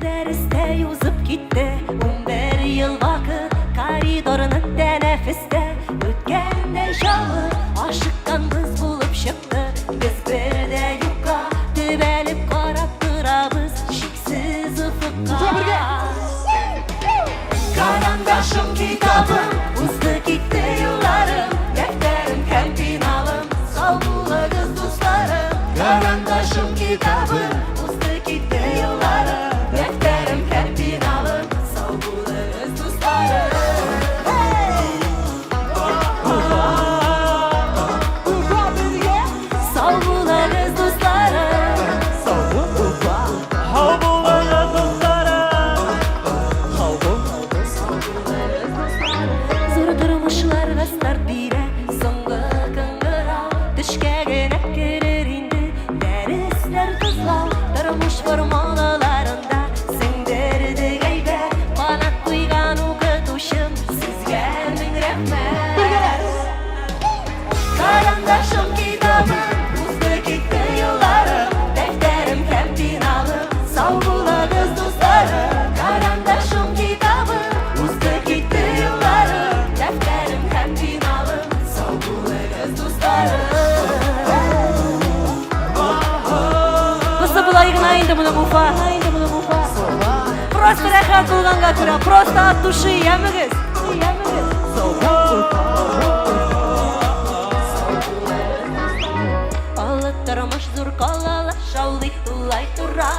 Derste yüzüp gitti 11 yıl vakit koridorun teneffüste ötkende şağı aşıktan kız bulup çıktı biz birde yuka tübelip karap durabız şiksiz ufukka karandaşım kitabım uzdu gitti yıllarım defterim hem finalım sağ bula kız dostlarım karandaşım kitabım uzdu gitti yıllarım defterim hem finalım sağ bula kız dostlarım sağ bula kız dostlarım zor durmuşlarga start bire soңғы кыңгыра düşke gene girer indi derisler kızlar durmuş formalarında singdirdi gaybe bana kuygan okutuşum sizge ming rahmat karandaşım kitabım uzdu gitti yıllarım defterim hem finalım sağ bula kız dostlarım karandaşım kitabım uzdu gitti yıllarım defterim hem finalım sağ bula kız dostlarım Kısa bulayığın ayında bunu mufa Просто рахат болғанға күрә Просто от души емігіз Алы тұрмыш зур колалы Шаулы тулай тұра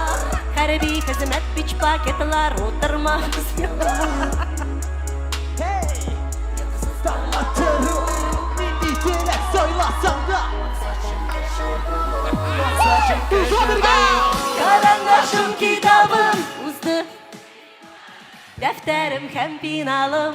Хәрби хізмет бич пакетлар Отырмағыз Karandaşım kitabım uzdu defterim hem finalım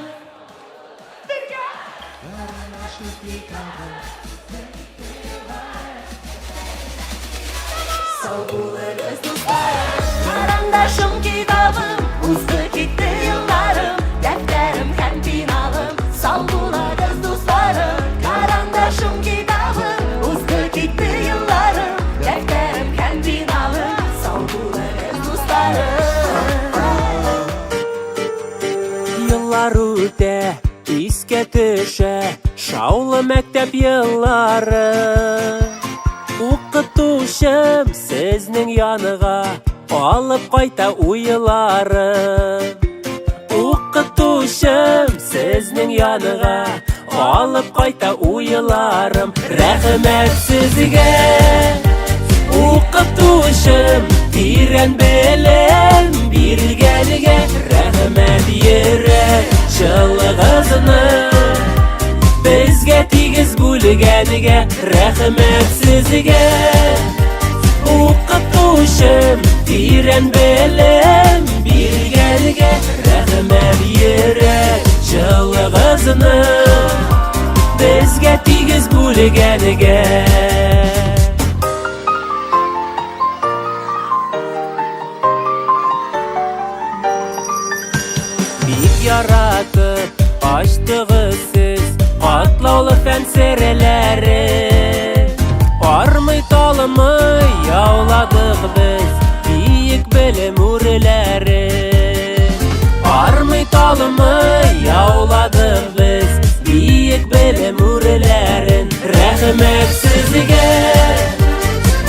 Karandaşım kitabım uzdu gitti yıllarım defterim hem finalım sağ bula kız dostlarım karandaşım kitabım uzdu gitti yıllarım defterim hem finalım sağ bula kız dostlarım Yıllar öte, isке düşe Şaулы мектеп yılları Оқытушым сіздің яныға Алып қайта уйлары Оқытушым сіздің яныға Алып қайта уйларым Рәхмәт сізге Оқытушым тирән белем биргәнгә Рәхмәт йөрәк чылыгызны Безгә тигез бүлгәнгә Рәхмәт сезгә Оқытушым тирән белем биргәнгә Рәхмәт йөрәк чылыгызны Безгә тигез бүлгәнгә Яратып ачтыгыз сез Катлаулы фән серләре Армый талымый яуладык без Биек белем үреләре Армый талымый яуладык без Биек белем үреләрен Рәхмәт сезгә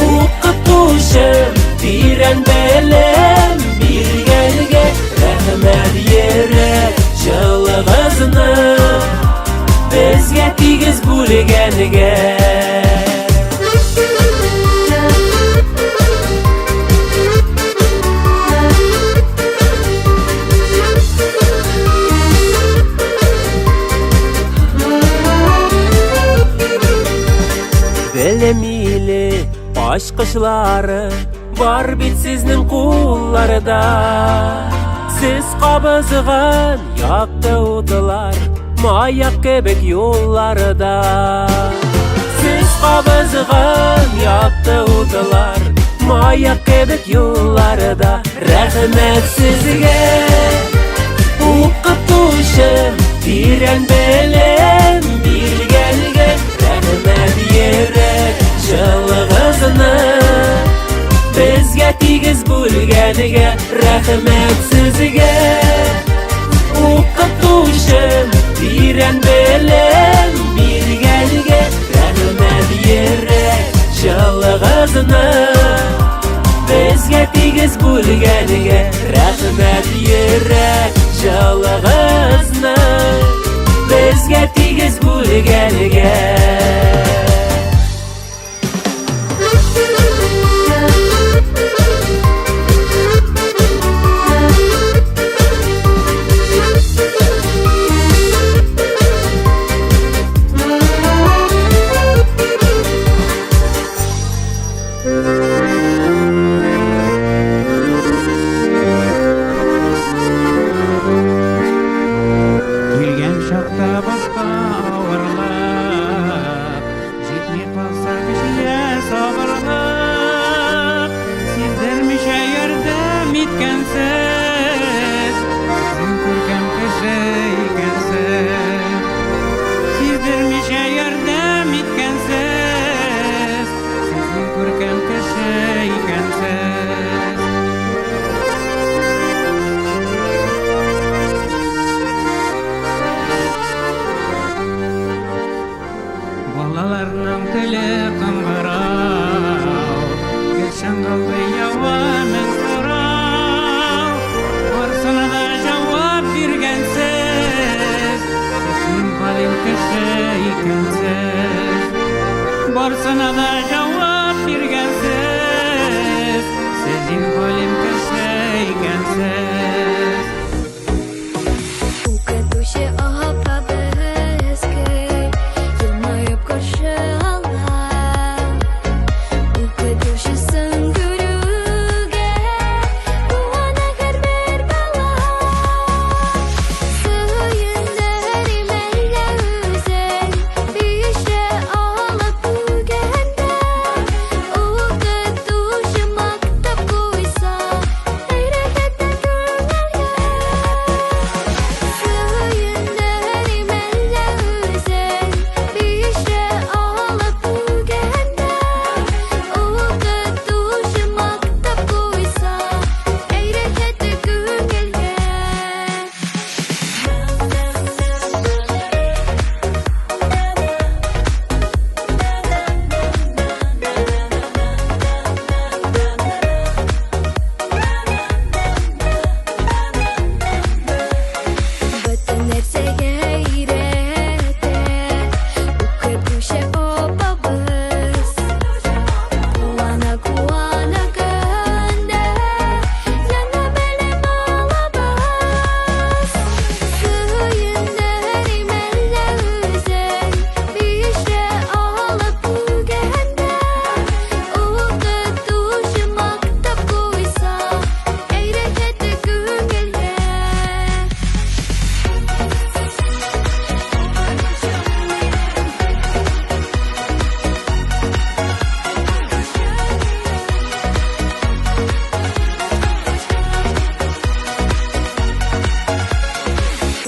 Укытушым тирән белем биргәнгә Рәхмәт йөрәк чылыгызны Безгә тигез бүлгәнгә Белемиле ачкычлары Бар бит сезнең кулларда Сез кабызган якты утылар Маяк кебек юлларда Сез кабызган якты утылар Маяк кебек юлларда Рәхмәт сезгә Укытушым тирән белем биргәнгә Рәхмәт йөрәк чылыгызны Bizga tegiz bo'lganiga rahmat sizga. O'qituvchim biran bilim berganiga rahmat yurak shalg'izini. Bizga tegiz bo'lganiga rahmat yurak shalg'izini. Bizga tegiz bo'lganiga. Келген шақта басқа ауырлап, жетмей қалса кішіге сабырлап, сездірмеше ярдәм еткенсіз, сен көркем кіші екенсіз. Сездірмеше ярдәм еткенсіз, сен көркем кіші екенсіз. Балаларның тілі қыңғырау, келшін қалды яуамен сұрау. Барсына да жауап бергенсіз, сіздің қалың кіші екенсіз. Барсына да жауап бергенсіз, сіздің қалың кіші екенсіз. Укытучы апа безге елмайып каршы ала. Укытучысын күрүгө куана һәрбер бала. Сөйүндөрүм әллә үзең биште алып бүгәндә. Укытучы мактап куйса хәйрәттән күңелгә. Сөйүндөрүм әллә үзең биште алып бүгәндә. Укытучы мактап куйса хәйрәттән күңелгә. Бөтен нәрсәгә өйрәтә укытучы апабыз. Куана көндә яңа белем алабыз. Сөйүндөрүм әллә үзең биште алып бүгәндә. Укытучы мактап куйса хәйрәттән күңелгә.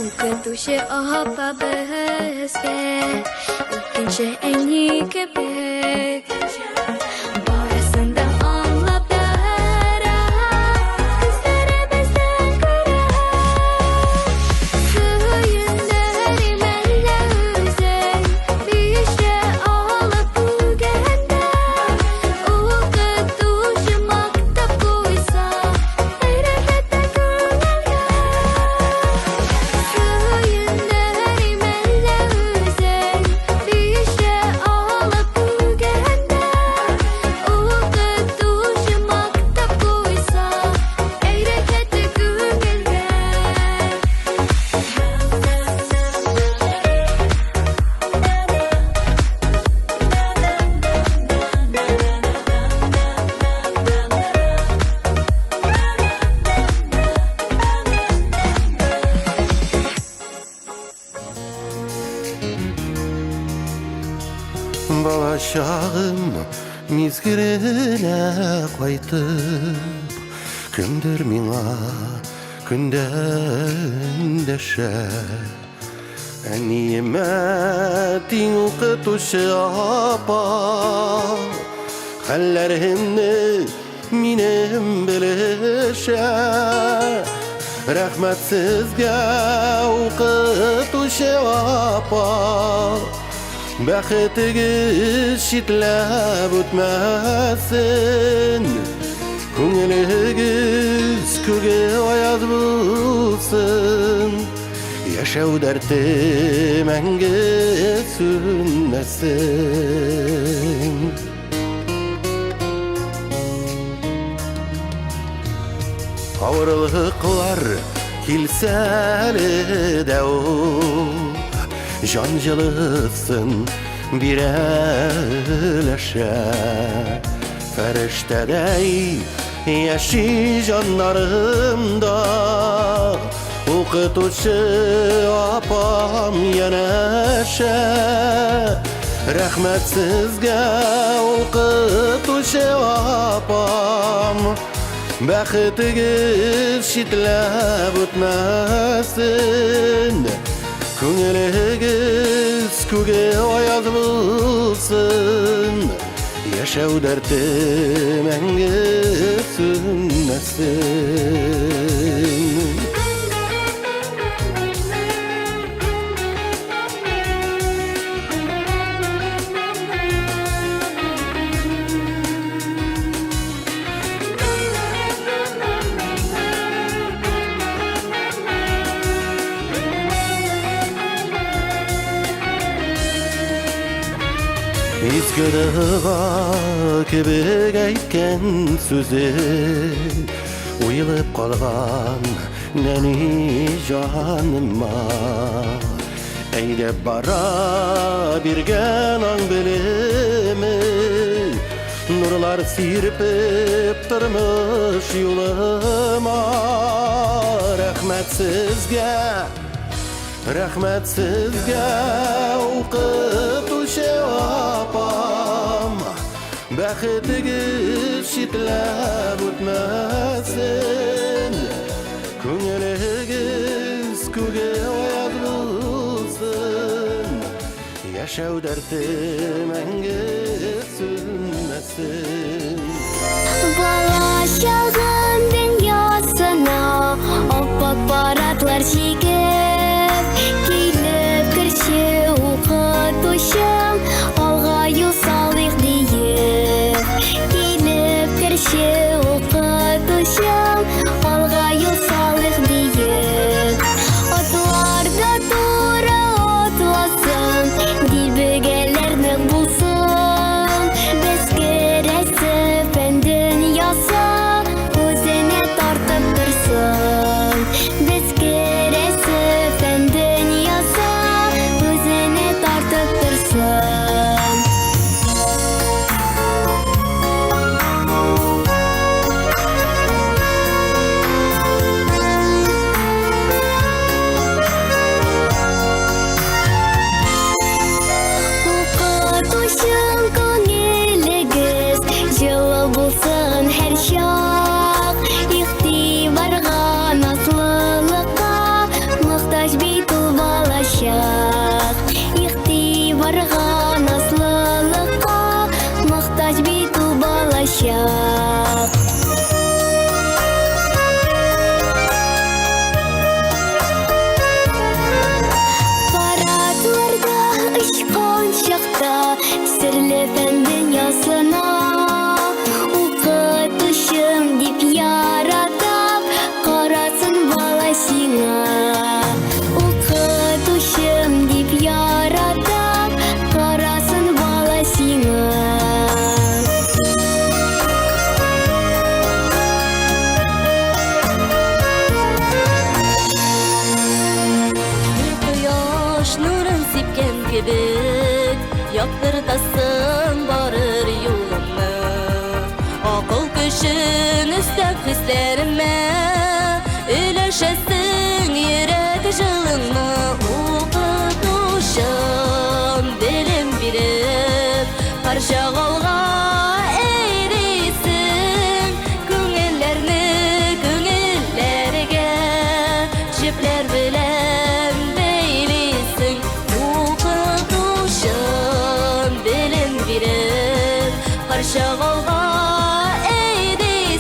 Укытучы апа безгә икенче әни кебек. Барысын да аңлап бара, күзләребездән күрә. Сөйүндөрүм әллә үзең биште алып бүгәндә. Укытучы мактап куйса хәйрәттән күңелгә. Сөйүндөрүм әллә үзең биште алып бүгәндә. Укытучы мактап куйса хәйрәттән күңелгә. Bala çağım mizgirine kaytıp Kimdir mina künden deşe Nimetin укытучы апа Хәлләреңне minем bilişe Rahmet sizge okutuşu apa Baxetigiz şitlep ötmesin Көңілігіз көге ояз болсын Яшау дәрті мәңгі сүнмәсін Ауырлықлар келсәлі дәу Жан жылысын бірәләшә Фәрештәдәй яши жаннарымда Оқытушы апам янәшә Рәхмәт сезгә оқытушы апам Бәхетегез шитләп үтмәсен Күңелегез күге аяз булсын Яшау дәрте мәңгі сүнмәсен Izgırığa kebek aytken sözü Uyılıp kalgan neni canıma Eylep bara birgen an bilimi Nurlar sirpip durmuş yoluma Rahmet sizge okutuşu apam Baxetigiz şitlep ötmesin Көңілігіз көге ояз болсын Яшау дәрті мәңгі сүнмәсін Бала шағын дүниясына Оппақ баратлар жегіп Келіп кірші оқытушым Алға ел салдық дейіп Келіп кірші оқытушым Алға ел салдық дейіп Отларда тура отласын Дилбегелер нық болсын Біз кересі пәндін яса Өзіне тартып тұрсын Біз кересі пәндін яса Өзіне тартып тұрсын Оқытушым көңілігіз жылы болсын әр шақ Иқтибарға наслылыққа мұқтаж бейтіл балашақ Иқтибарға наслылыққа мұқтаж бейтіл балашақ Паратларда ұшқан шақта Сірлі пән дүниясына Оқытушым деп яратып Қарасын бала сиңа Оқытушым деп яратып Қарасын бала сиңа Quyosh nurun sepgan kibit Yoqtirdasin borir yo'limni Oqil ko'shin istab hislarime Ulashasin yurak jilingni O'qituvchim bilim berib Qarshag'olg'a eyrisin Ko'ngillarni ko'ngillariga Jiplar bilan beylisin O'qituvchim bilim berib Qarshag'olg'a eyrisin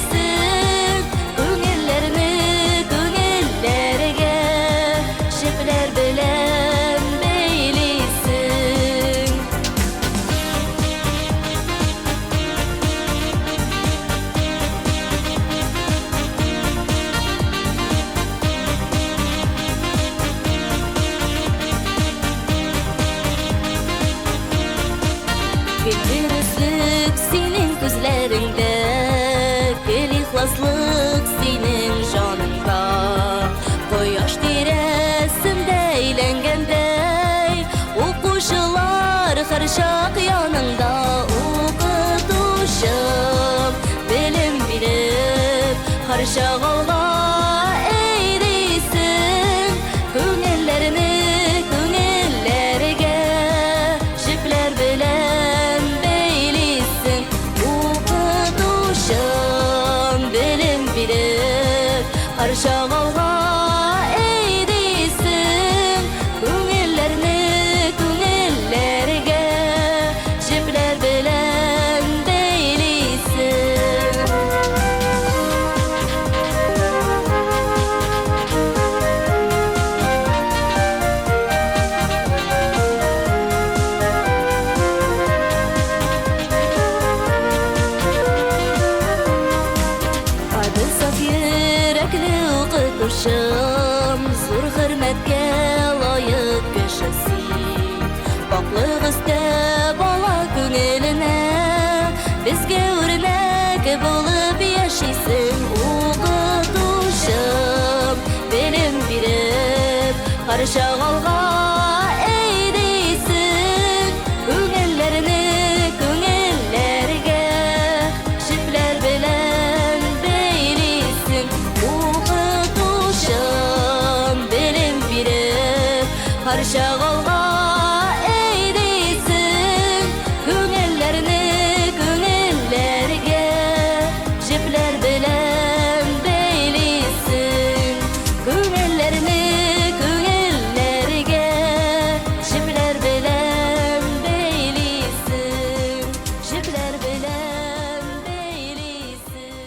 gözlerinde gül ihlaslık senin canında Koyaş diresimde eğlengende Okuşular karışak yanında Okutuşum bilim bilip karışak olga eğrisin Künellerini künellerge Jipler bilen beylisin Okutuşum bilim bilip karışak olga eğrisin Künellerini künellerge Jipler bilen beylisin Adı saf yürekli okutuşum Zor hürmetke layık köşesin Baklık üstte bala küneline Bizge örnek bulup yaşaysın Okutuşum bilim bilip karışak olga eğrisin Künellerini künellerge Jipler bilen beylisin Okutuşum bilim bilip karışak olga eğrisin Künellerini künellerge Jipler bilen beylisin Künellerini künellerge Jipler bilen beylisin Jipler bilen beylisin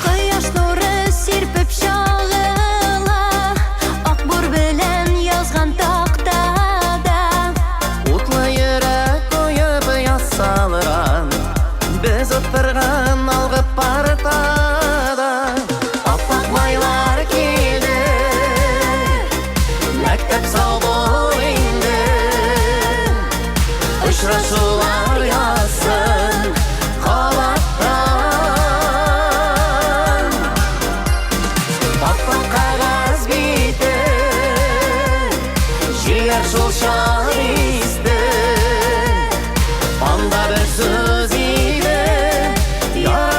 Кояш нуры сирпеп чагыла Акбур белән язган тактада Утлы йөрәк коеп ясалыран Без утырган алгы партада Аппак майлар килде Мәктәп сабый инде Очрашулар ясын кабаттан Аппак кагаз бите Җыяр шул чак исте Анда бер сүз иде яратам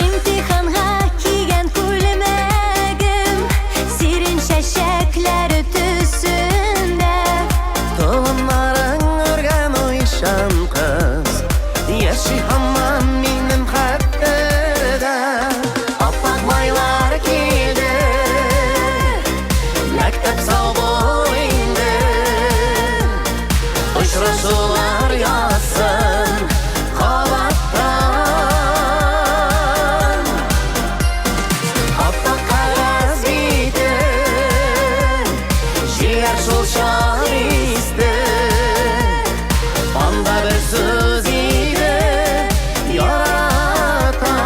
İmtihanга кигән күлмәгем Сирен чәчәкләр төсендә Толымнарың өргән уйшан кыз Яши һаман минем хәтердә Аппак майлар килде Мәктәп сабый инде Очрашулар ясын кабаттан Аппак кагаз бите Җыяр шул чак исте Анда бер сүз иде яратам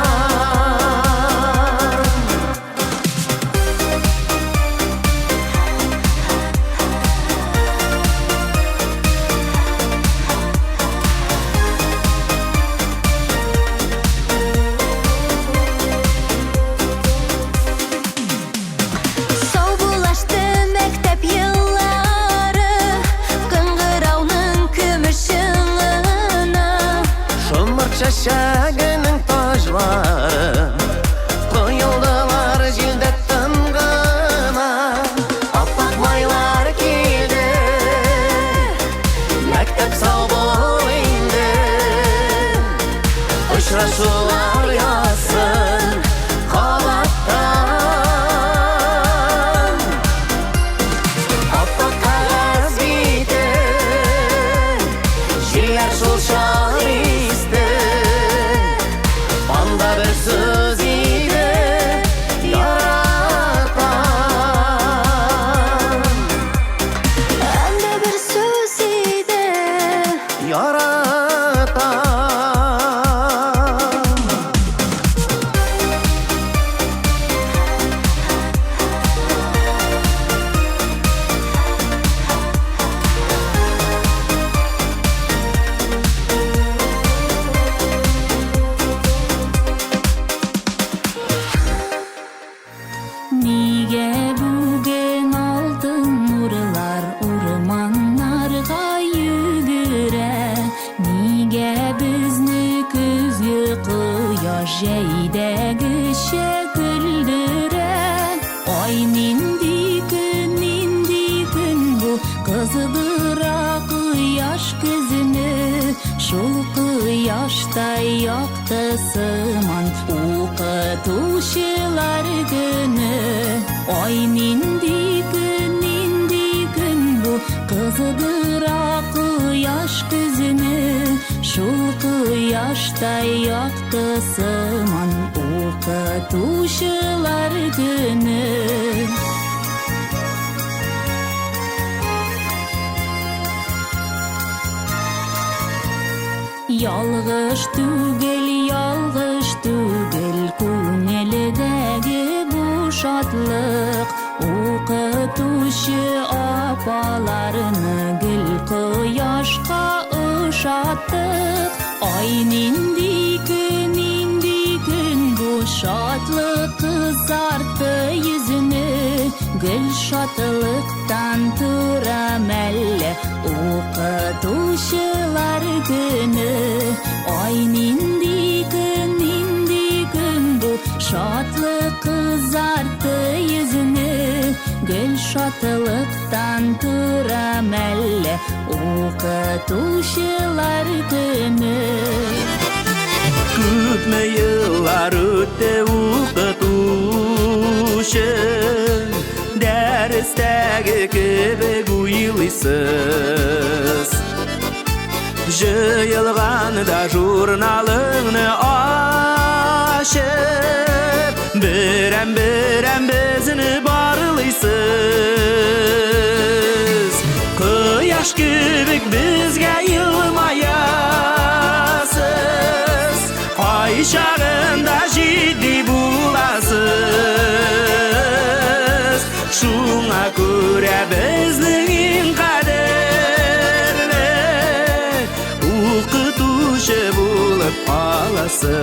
Саубулашты мәктәп еллары Кыңгырауның көмешеңына Шомырт чәчәгенең таҗлары Коелдылар җилдә тынгына Аппак майлар килде Мәктәп сабый инде Очрашулар ясын кабаттан Аппак кагаз бите Җыяр шул чак исте yaşтай яктысыман укытуучулар күнү. Ой нинди күн бу кызыдыра куяш күзүнү. Шул куяштай яктысыман укытуучулар күнү. Ялгыш түгел күңелдәге бу шатлык. Укытучы апаларны гел кояшка ышаттык. Ай нинди күн бу шатлык кызартты йөзүнө. Гүл шатлыктан тура мәлле укытучылар күнү. Ай нинди күн бу шатлык кызартты йөзүнө. Гүл шатлыктан тура мәлле укытучылар күнү. Күпме yıllar ötті укытушы, дәрістегі кебек уйлайсыз. Жиылғанда журналыңны ашып, бірәм бізіні барлайсыз. Қияш кебек бізге илмаясыз. Ай шағында жидді буласыз. Шуңа көрә біздің ең қадірлі укытушы болып қаласыз.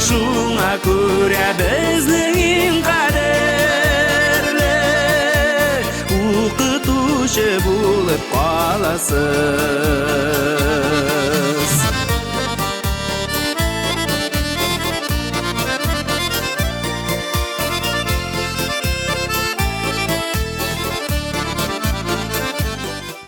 Шуңа көрә біздің ең қадірлі укытушы болып қаласыз.